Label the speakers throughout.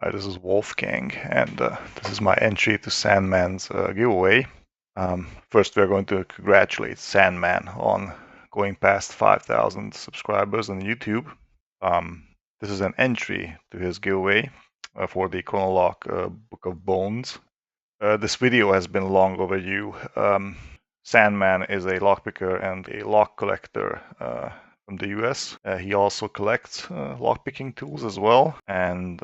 Speaker 1: Hi, this is Wolfgang, and this is my entry to Sandman's giveaway. First, we're going to congratulate Sandman on going past 5,000 subscribers on YouTube. This is an entry to his giveaway for the Chronolock Book of Bones. This video has been long overdue. Sandman is a lockpicker and a lock collector from the US. He also collects lockpicking tools as well, and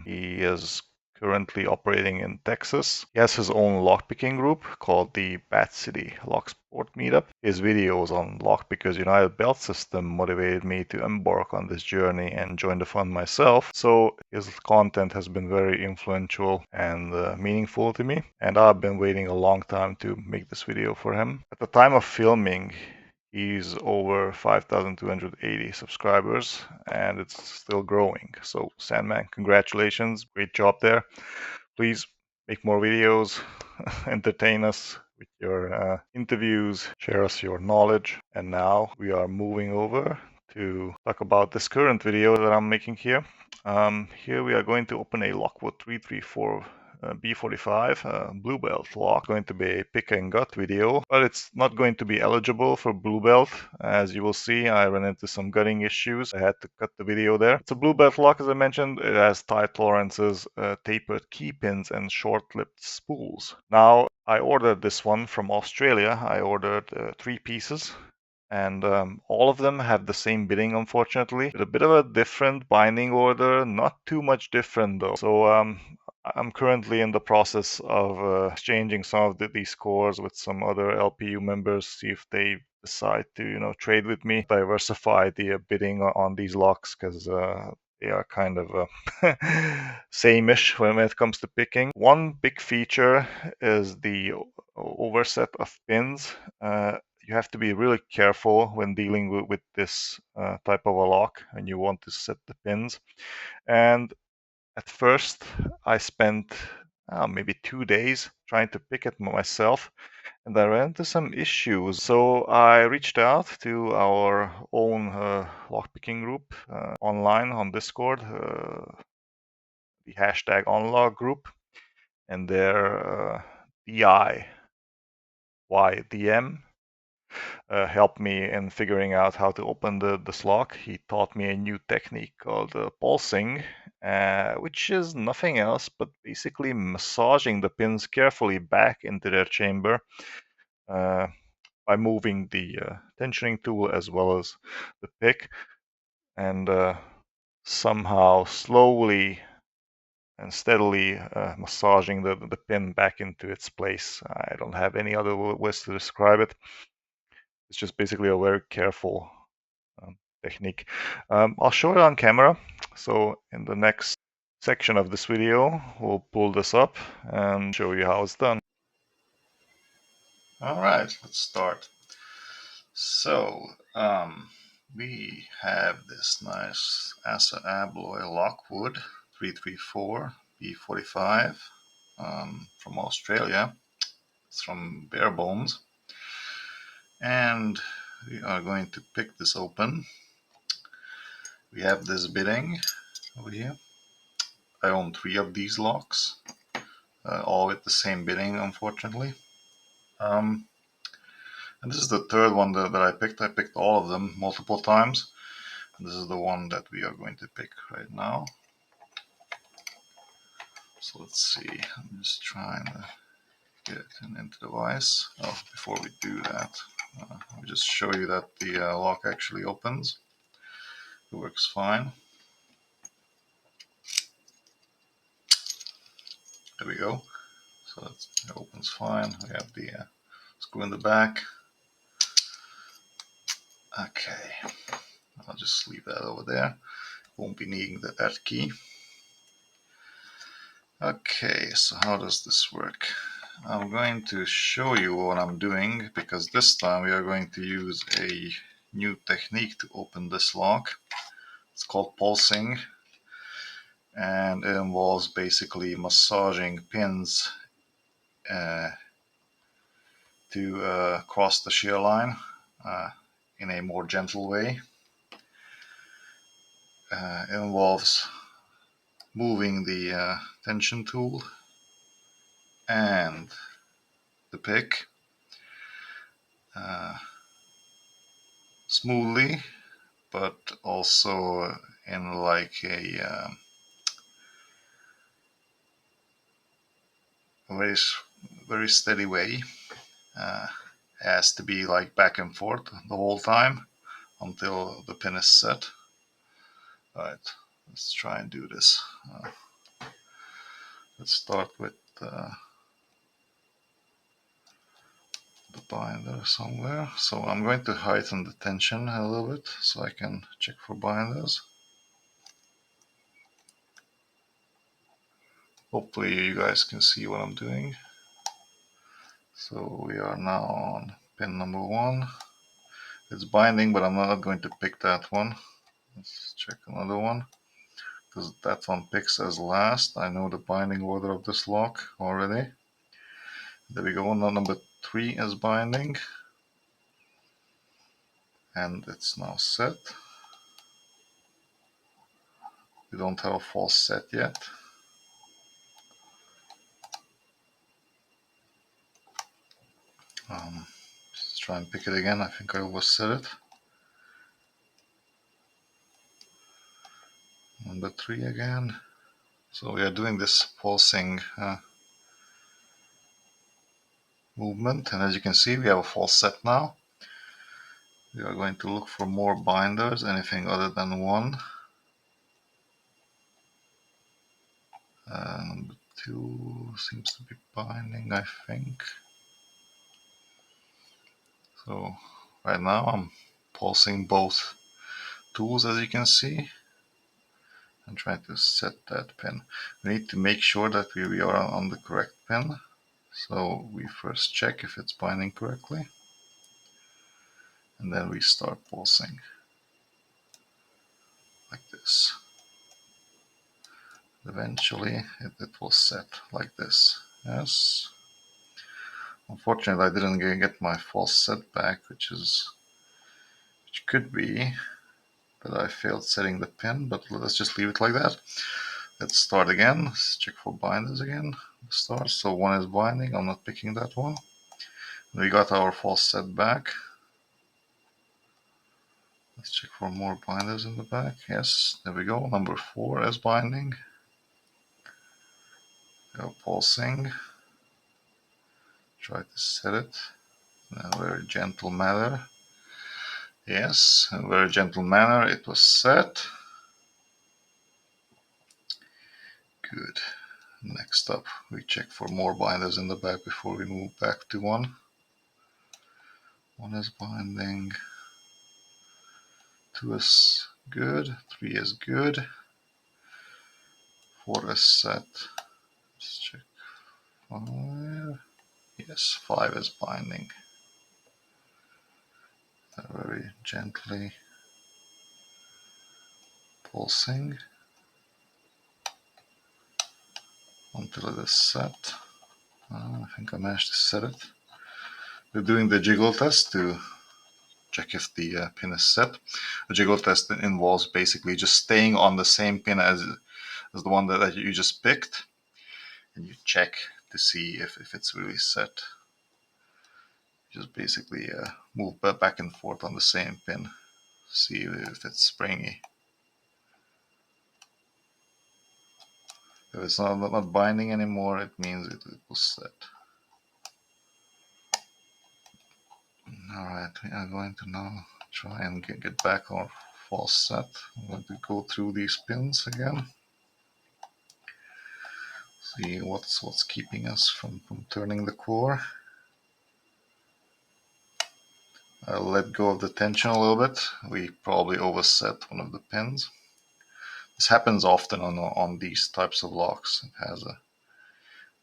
Speaker 1: he is currently operating in Texas. He has his own lockpicking group called the Bat City Locksport Meetup. His videos on Lockpickers United belt system motivated me to embark on this journey and join the fun myself. So his content has been very influential and meaningful to me, and I've been waiting a long time to make this video for him. At the time of filming, he's over 5,280 subscribers and it's still growing. So Sandman, congratulations, great job there. Please make more videos, entertain us with your interviews, share us your knowledge. And now we are moving over to talk about this current video that I'm making here. Here we are going to open a Lockwood 334 B45 blue belt lock. Going to be a pick and gut video, but it's not going to be eligible for blue belt. As you will see, I ran into some gutting issues. I had to cut the video there. It's a blue belt lock, as I mentioned. It has tight tolerances, tapered key pins, and short-lipped spools. Now, I ordered this one from Australia. I ordered 3 pieces. And all of them have the same bidding, unfortunately. With a bit of a different binding order, not too much different though. So I'm currently in the process of exchanging some of these cores with some other LPU members, see if they decide to, trade with me, diversify the bidding on these locks, because they are kind of same-ish when it comes to picking. One big feature is the overset of pins. You have to be really careful when dealing with this type of a lock, and you want to set the pins. And at first, I spent maybe 2 days trying to pick it myself, and I ran into some issues. So I reached out to our own lockpicking group online on Discord, the hashtag onlog group, and their DIYDM helped me in figuring out how to open this lock. He taught me a new technique called pulsing, which is nothing else but basically massaging the pins carefully back into their chamber by moving the tensioning tool as well as the pick, and somehow slowly and steadily massaging the pin back into its place. I don't have any other words to describe it. It's just basically a very careful technique. I'll show it on camera. So in the next section of this video, we'll pull this up and show you how it's done. All right, let's start. So we have this nice Asa Abloy Lockwood 334 B45 from Australia. It's from Bare Bones. And we are going to pick this open. We have this bidding over here. I own 3 of these locks, all with the same bidding, unfortunately. And this is the third one that I picked. I picked all of them multiple times. And this is the one that we are going to pick right now. So let's see. I'm just trying to get it into the vise. Oh, before we do that, I'll just show you that the lock actually opens. It works fine. There we go. So it opens fine. We have the screw in the back. Okay, I'll just leave that over there. Won't be needing the F key. Okay, so how does this work? I'm going to show you what I'm doing, because this time we are going to use a new technique to open this lock. It's called pulsing, and it involves basically massaging pins to cross the shear line in a more gentle way. It involves moving the tension tool and the pick uh, smoothly, but also in like a very very steady way. Uh, has to be like back and forth the whole time until the pin is set. Alright, let's try and do this. Let's start with the binder somewhere. So I'm going to heighten the tension a little bit so I can check for binders. Hopefully you guys can see what I'm doing. So we are now on pin number 1. It's binding, but I'm not going to pick that one. Let's check another one, because that one picks as last. I know the binding order of this lock already. There we go. Now number 3 is binding, and it's now set. We don't have a false set yet. Let's try and pick it again. I think I overset it. Number 3 again. So we are doing this pulsing movement, and as you can see, we have a false set now. We are going to look for more binders, anything other than 1. Number 2 seems to be binding, I think. So right now I'm pulsing both tools, as you can see, and trying to set that pin. We need to make sure that we are on the correct pin. So we first check if it's binding correctly, and then we start pulsing like this. Eventually it will set like this. Yes. Unfortunately, I didn't get my false set back, which could be that I failed setting the pin, but let's just leave it like that. Let's start again. Let's check for binders again. Start. So 1 is binding. I'm not picking that one. We got our false set back. Let's check for more binders in the back. Yes, there we go. Number 4 is binding. We are pulsing. Try to set it in a very gentle manner. Yes, in a very gentle manner it was set. Good. Next up, we check for more binders in the back before we move back to 1. 1 is binding. 2 is good. 3 is good. 4 is set. Let's check 5. Yes, 5 is binding. Very gently pulsing until it is set. I think I managed to set it. We're doing the jiggle test to check if the pin is set. The jiggle test involves basically just staying on the same pin as the one that you just picked, and you check to see if it's really set. Just basically move back and forth on the same pin, see if it's springy. If it's not binding anymore, it means it was set. Alright, we are going to now try and get back our false set. I'm going to go through these pins again. See what's keeping us from turning the core. I'll let go of the tension a little bit. We probably overset one of the pins. This happens often on these types of locks. It has a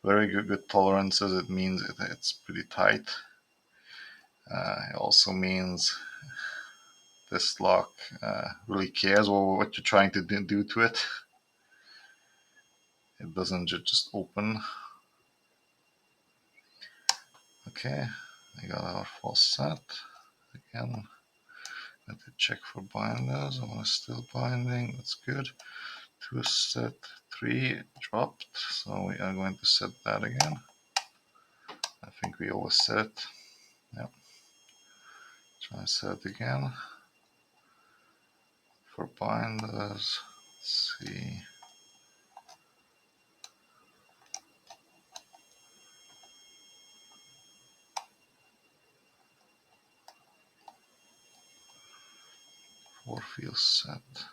Speaker 1: very good tolerances. It means it's pretty tight. It also means this lock really cares what you're trying to do to it. It doesn't just open. Okay, I got our false set. Again, I have to check for binders. One is still binding, that's good. 2 is set, 3 dropped, so we are going to set that again. I think we overset it. Yep. Try and set it again. For binders, let's see. Four feels set.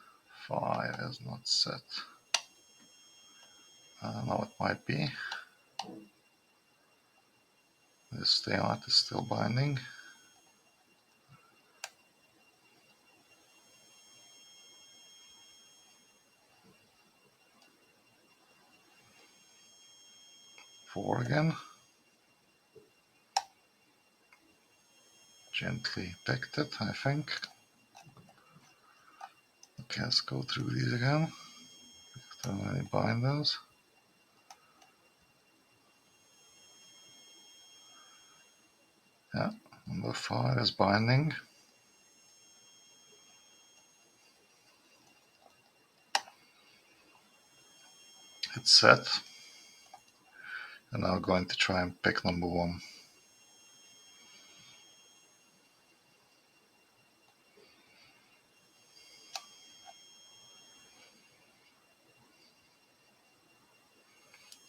Speaker 1: 5 is not set. Now it might be. This stalemate is still binding. Four again. Gently picked it, I think. Okay, let's go through these again. If there are any binders. Yeah, number 5 is binding. It's set. And now I'm going to try and pick number 1.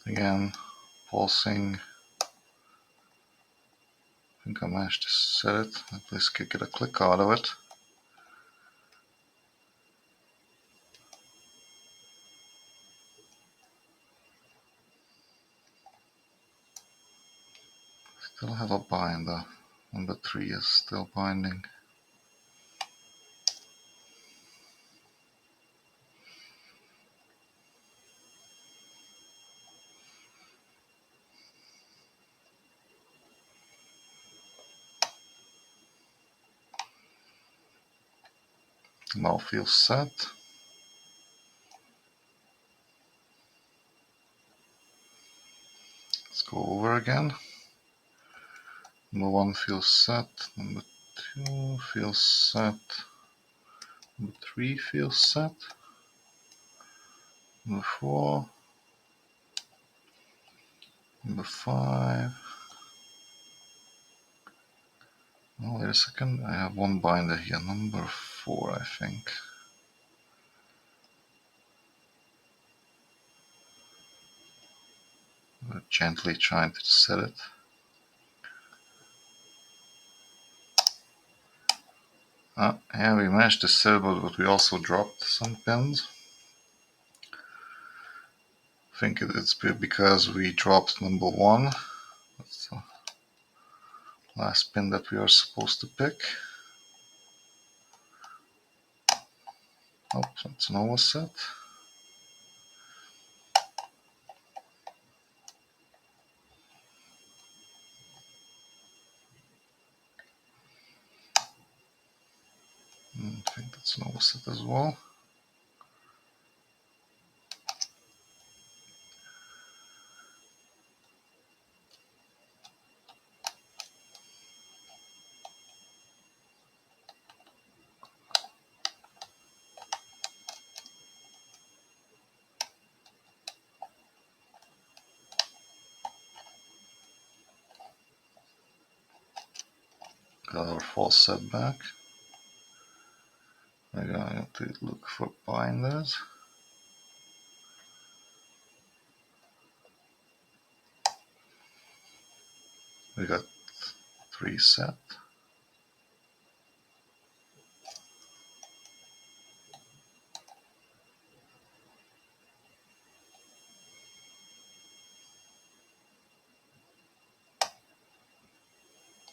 Speaker 1: Again, pulsing. I think I managed to set it. At least get a click out of it. Still have a binder. Number 3 is still binding. Now feels set. Let's go over again. Number 1 feels set. Number 2 feels set. Number 3 feels set. Number 4. Number 5. Oh, wait a second. I have one binder here. Number 4, I think. We're gently trying to set it. Yeah, we managed to set it, but we also dropped some pins. I think it's because we dropped number 1. That's the last pin that we are supposed to pick. Oh, that's an overset. I think that's an overset as well. Got our false setback. We're going to look for binders. We got 3 set.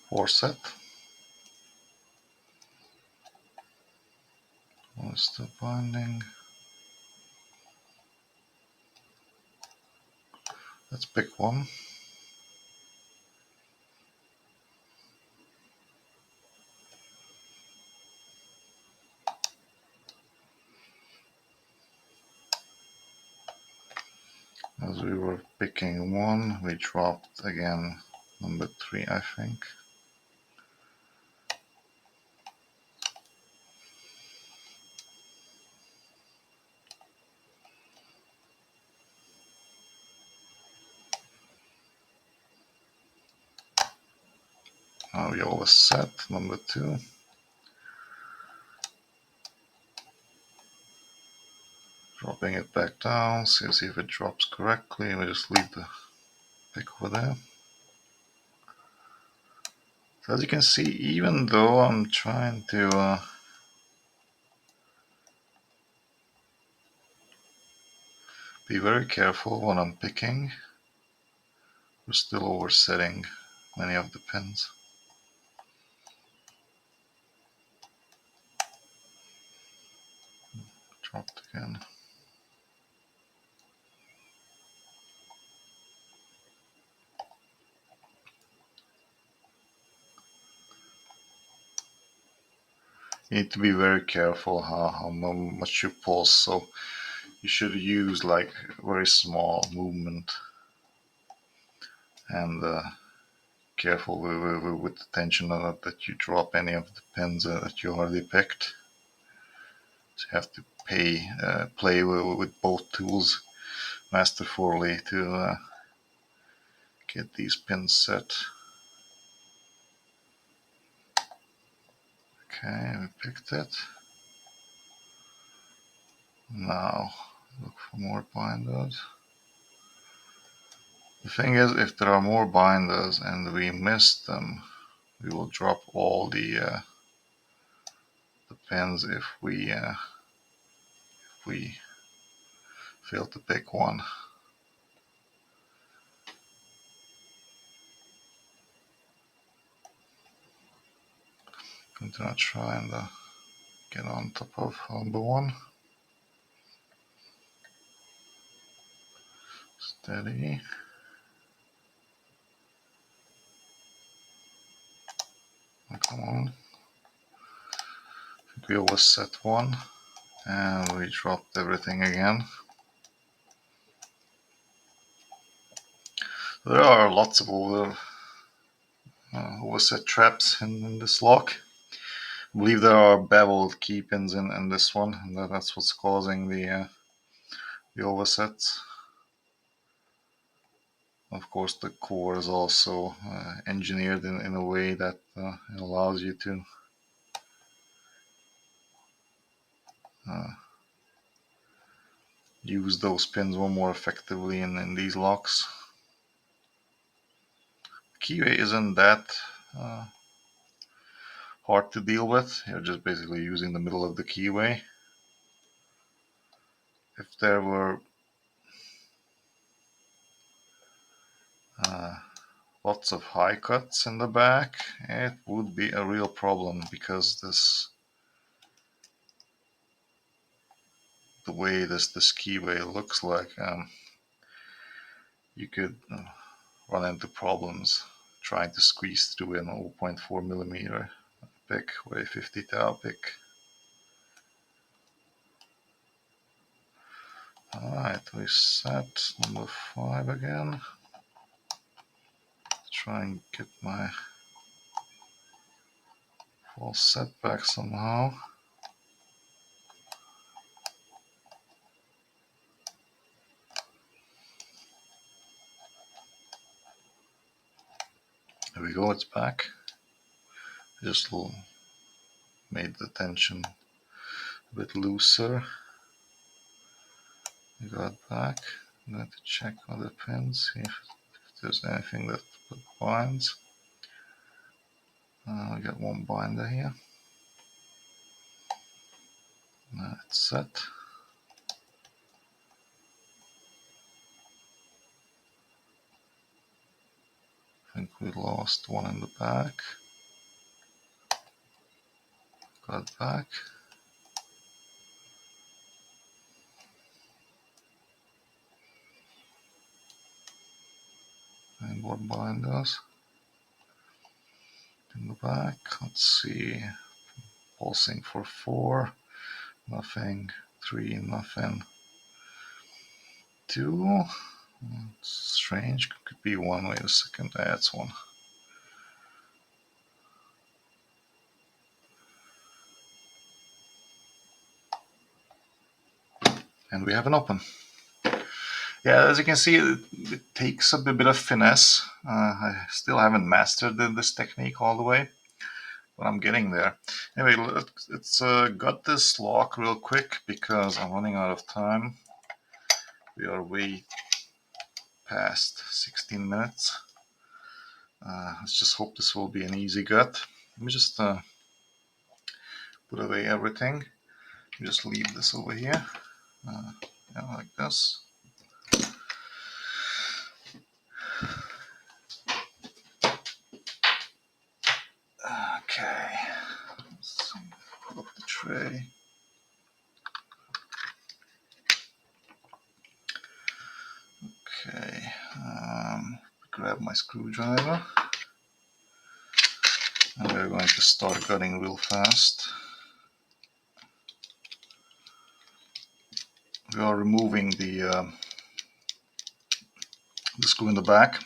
Speaker 1: Four set. One is still binding. Let's pick one. As we were picking one, we dropped again number 3, I think. We always set number 2. Dropping it back down, see if it drops correctly. We just leave the pick over there. So as you can see, even though I'm trying to be very careful when I'm picking, we're still oversetting many of the pins. Dropped again. You need to be very careful how much you pulse, so you should use like very small movement and careful with the tension that you drop any of the pins that you already picked. So you have to play with both tools masterfully to get these pins set. Okay, we picked it. Now look for more binders. The thing is, if there are more binders and we miss them, we will drop all the pins if we fail to pick one. I'm gonna try and get on top of number 1. Steady. Oh, come on. I think we always set 1 and we dropped everything again. There are lots of overset traps in this lock. I believe there are beveled key pins in this one, and that's what's causing the oversets. Of course, the core is also engineered in a way that it allows you to use those pins one more effectively in these locks. Keyway isn't that hard to deal with. You're just basically using the middle of the keyway. If there were lots of high cuts in the back, it would be a real problem, because the way this keyway looks like, you could run into problems trying to squeeze through an 0.4 millimeter pick or a 50 thou pick. Alright, we set number 5 again. Try and get my false set back somehow. There we go, it's back. Just made the tension a bit looser. We got back. I'm going to check other pins, see if there's anything that binds. We got one binder here. Now it's set. I think we lost one in the back. Got back. And more binders in the back. Let's see. Pulsing for 4. Nothing. 3. Nothing. 2. It's strange. Could be 1. Wait a second. That's 1. And we have an open. Yeah, as you can see, it takes a bit of finesse. I still haven't mastered this technique all the way, but I'm getting there. Anyway, let's gut this lock real quick because I'm running out of time. We are way past 16 minutes. Let's just hope this will be an easy gut. Let me just put away everything. Just leave this over here, yeah, like this. Okay, so pull up the tray. Okay, grab my screwdriver, and we're going to start cutting real fast. We are removing the screw in the back.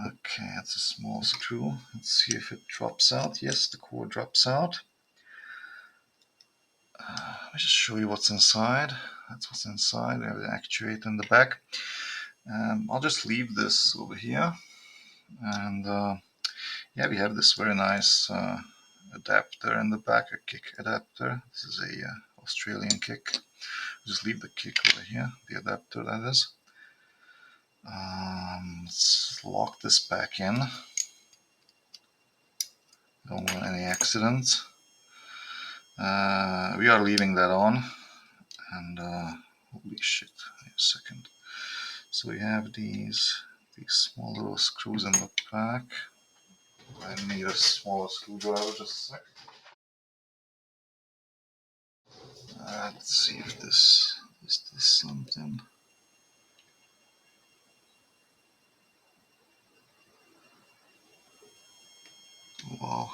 Speaker 1: Okay, that's a small screw. Let's see if it drops out. Yes, the core drops out. Let me just show you what's inside. That's what's inside. We have the actuator in the back. I'll just leave this over here. And yeah, we have this very nice adapter in the back, a kick adapter. This is a Australian kick. Just leave the kick over here, the adapter that is. Let's lock this back in. Don't want any accidents. We are leaving that on, and holy shit, wait a second. So we have these small little screws in the back. I need a smaller screwdriver, just a sec. Let's see if this is something. Wow.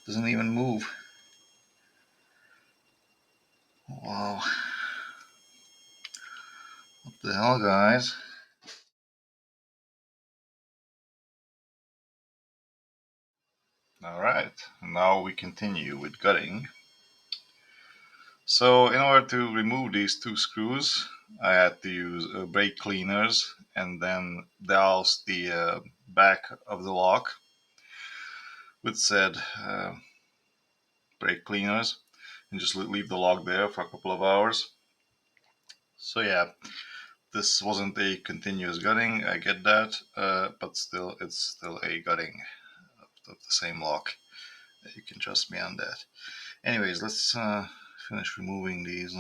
Speaker 1: Doesn't even move. Wow. What the hell, guys? Alright, now we continue with gutting. So in order to remove these two screws, I had to use brake cleaners and then douse the back of the lock with said brake cleaners and just leave the lock there for a couple of hours. So yeah, this wasn't a continuous gutting, I get that, but still, it's still a gutting of the same lock. You can trust me on that. Anyways, let's finish removing these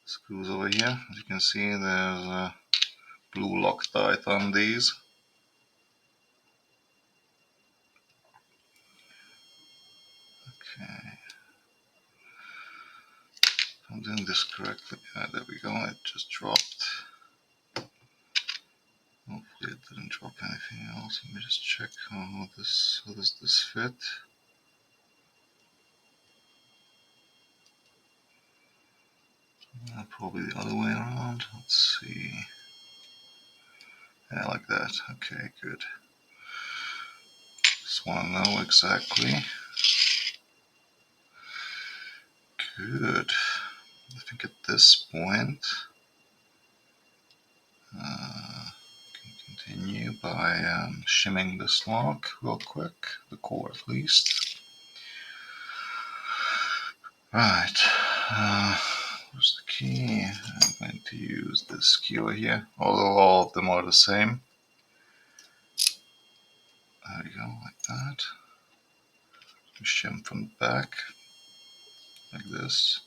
Speaker 1: screws over here. As you can see, there's blue Loctite on these. Okay, if I'm doing this correctly, there we go, it just dropped. Hopefully it didn't drop anything else. Let me just check how does this fit. Probably the other way around. Let's see. Yeah, like that. Okay, good. Just want to know exactly. Good. I think at this point, can continue by shimming this lock real quick, the core at least. Right. Where's the key? I'm going to use this skewer here, although all of them are the same. There we go, like that. Shim from the back, like this.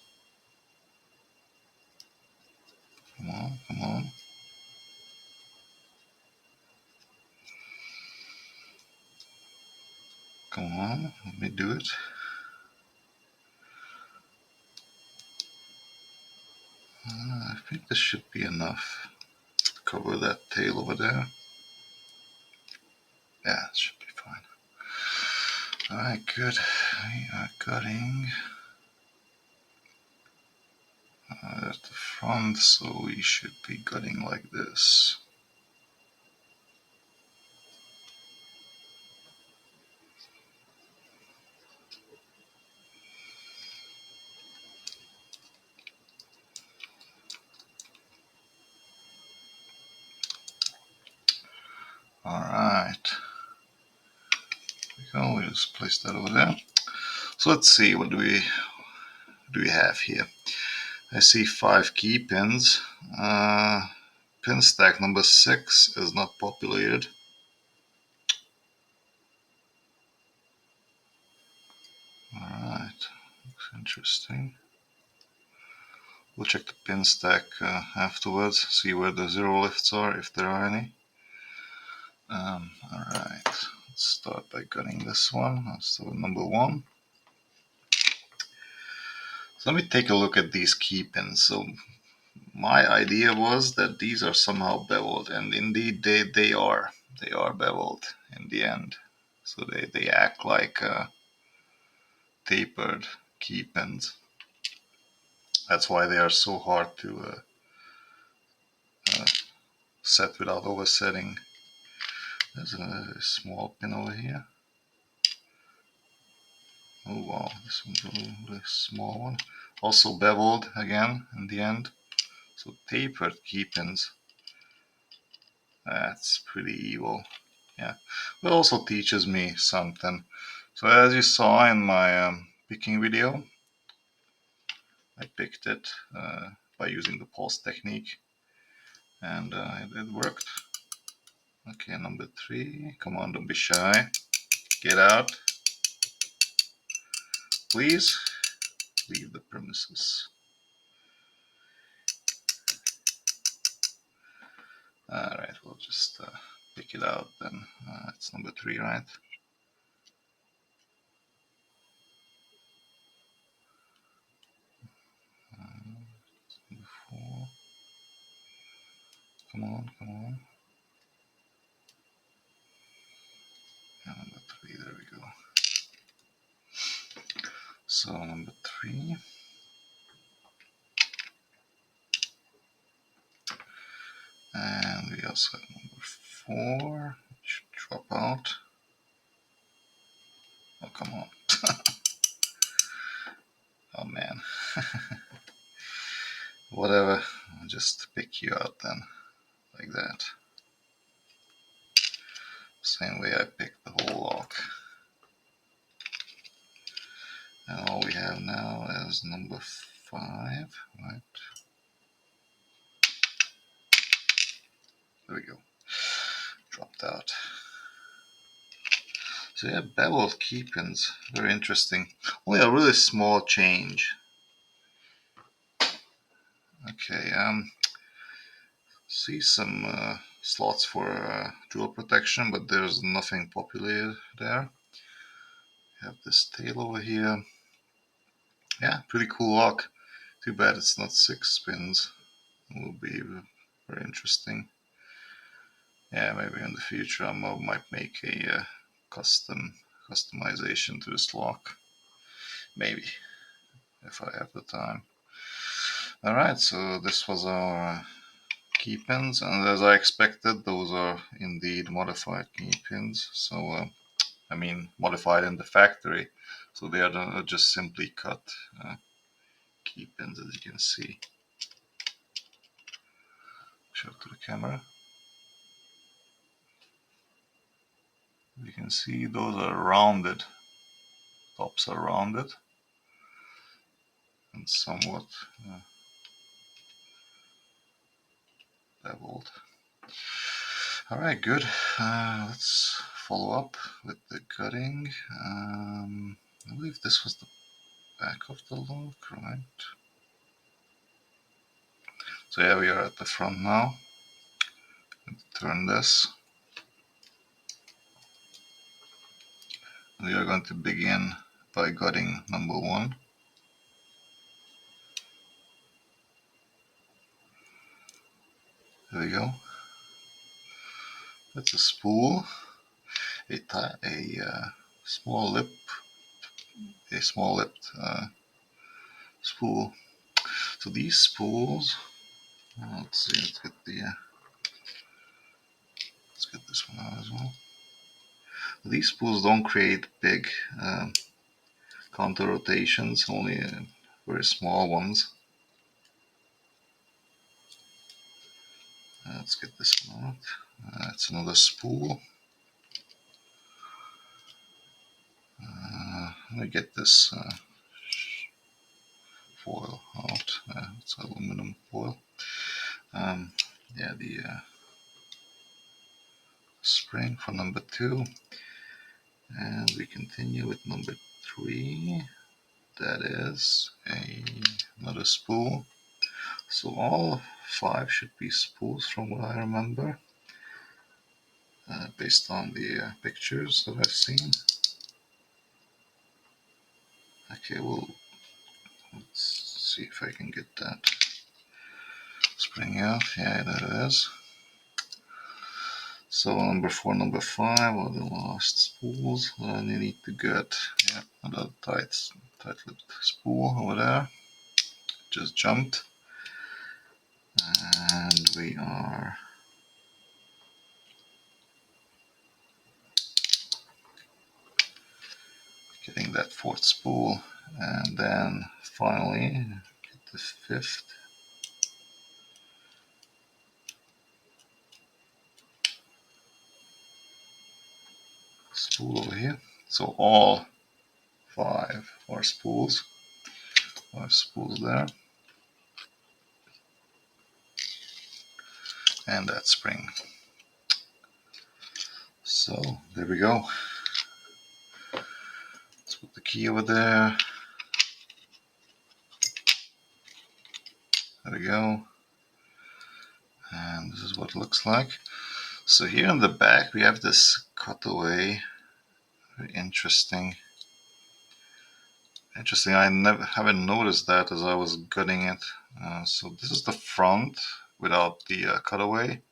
Speaker 1: Come on, come on. Come on, let me do it. I think this should be enough to cover that tail over there. Yeah, it should be fine. Alright, good. We are cutting at the front, so we should be cutting like this. Alright. There we go. We just place that over there. So let's see, what do we have here? I see 5 key pins. Pin stack number 6 is not populated. Alright, looks interesting. We'll check the pin stack afterwards, see where the zero lifts are, if there are any. Alright, let's start by cutting this one. Let's start with number 1. So let me take a look at these key pins. So my idea was that these are somehow beveled, and indeed they are. They are beveled in the end. So they act like tapered key pins. That's why they are so hard to set without oversetting. There's a small pin over here. Oh wow, this one's a really small one. Also beveled again in the end. So tapered key pins. That's pretty evil. Yeah, but also teaches me something. So as you saw in my picking video, I picked it by using the pulse technique, and it worked. Okay, number 3. Come on, don't be shy. Get out. Please leave the premises. Alright, we'll just pick it out then. It's number 3, right? Number 4. Come on, come on. And number 3, there we go. So number 3. And we also have number 4. It should drop out. Oh, come on. Oh man. Whatever. I'll just pick you out then. Like that. Same way I picked the whole lock. And all we have now is number 5, right? There we go. Dropped out. So yeah, beveled key pins. Very interesting. Only a really small change. Okay, see some slots for jewel protection, but there's nothing populated there. Have this tail over here. Yeah, pretty cool lock. Too bad it's not 6 spins. It will be very interesting. Yeah, maybe in the future I might make a customization to this lock. Maybe, if I have the time. Alright, so this was our key pins, and as I expected, those are indeed modified key pins. So, I mean, modified in the factory. So they are just simply cut key pins, as you can see. Show it to the camera. You can see those are rounded. Tops are rounded and somewhat beveled. Alright, good. Let's follow up with the cutting. I believe this was the back of the lock, right? So yeah, we are at the front now. Turn this. We are going to begin by cutting number 1. There we go. That's a spool.
Speaker 2: a small lip, a small lipped spool. So these spools, let's see, let's get this one out as well. These spools don't create big counter rotations, only very small ones. Let's get this one out. It's another spool. Let me get this foil out. It's aluminum foil. Yeah, the spring for number 2. And we continue with number 3. That is another spool. So all 5 should be spools from what I remember, based on the pictures that I've seen. Okay, well, let's see if I can get that spring out. Yeah, there it is. So number 4, number 5 are the last spools. I need to get another tight-lipped spool over there. Just jumped, and we are getting that 4th spool, and then finally get the 5th. Spool over here. So all 5 are spools. 5 spools there, and that spring. So there we go. Let's put the key over there. There we go. And this is what it looks like. So here in the back we have this cutaway. Very interesting. I haven't noticed that as I was gutting it. So this is the front without the cutaway.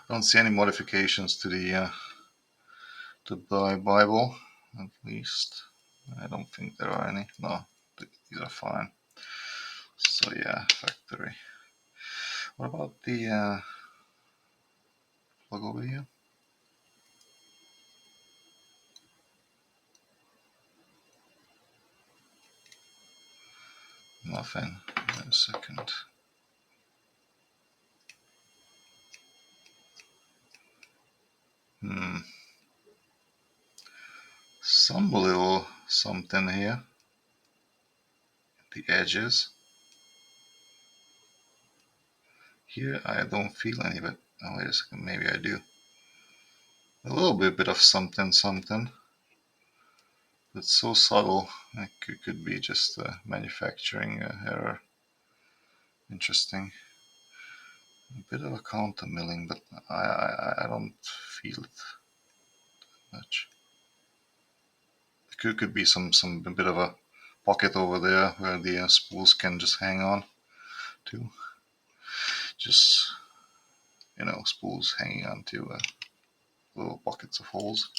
Speaker 2: I don't see any modifications to the Bible, at least. I don't think there are any. No, these are fine. So yeah, factory. What about the plug over here? Nothing. Wait a second. Some little something here. The edges. Here I don't feel any of it. Oh, wait a second, maybe I do. A little bit of something. It's so subtle. It could be just a manufacturing error. Interesting. A bit of a counter milling, but I don't feel it much. Could be some a bit of a pocket over there where the spools can just hang on to. Just spools hanging on to little pockets of holes.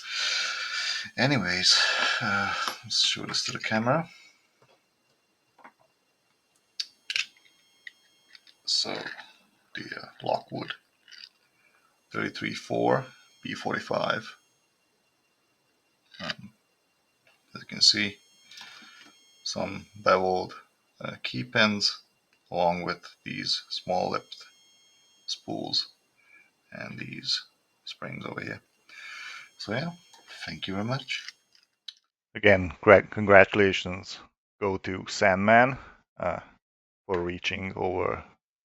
Speaker 2: Anyways, let's show this to the camera. So the Lockwood 33-4 B45. As you can see, some beveled key pins along with these small lipped spools and these springs over here. So yeah, thank you very much. Again, congratulations go to Sandman for reaching over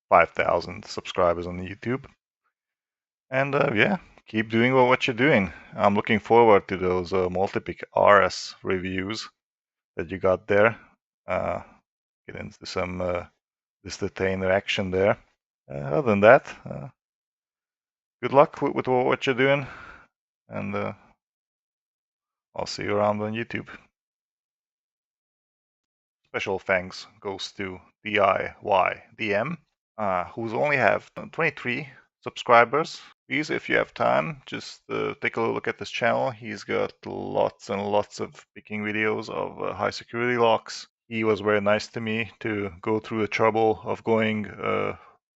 Speaker 2: 5,000 subscribers on YouTube. And yeah, keep doing what you're doing. I'm looking forward to those multi-pick RS reviews that you got there. Get into some detainer action there. Other than that, good luck with what you're doing, and I'll see you around on YouTube. Special thanks goes to DIYDM, who's only have 23 subscribers.
Speaker 1: please, if you have time, just take a look at this channel. He's got lots and lots of picking videos of high security locks. He was very nice to me to go through the trouble of going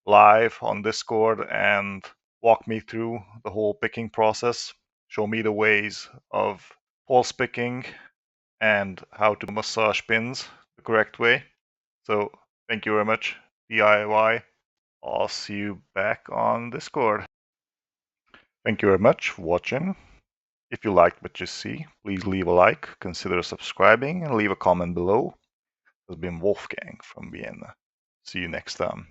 Speaker 1: live on Discord and walk me through the whole picking process, show me the ways of pulse picking and how to massage pins the correct way. So thank you very much, DIY. I'll see you back on Discord. Thank you very much for watching. If you liked what you see, please leave a like, consider subscribing, and leave a comment below. This has been Wolfgang from Vienna. See you next time.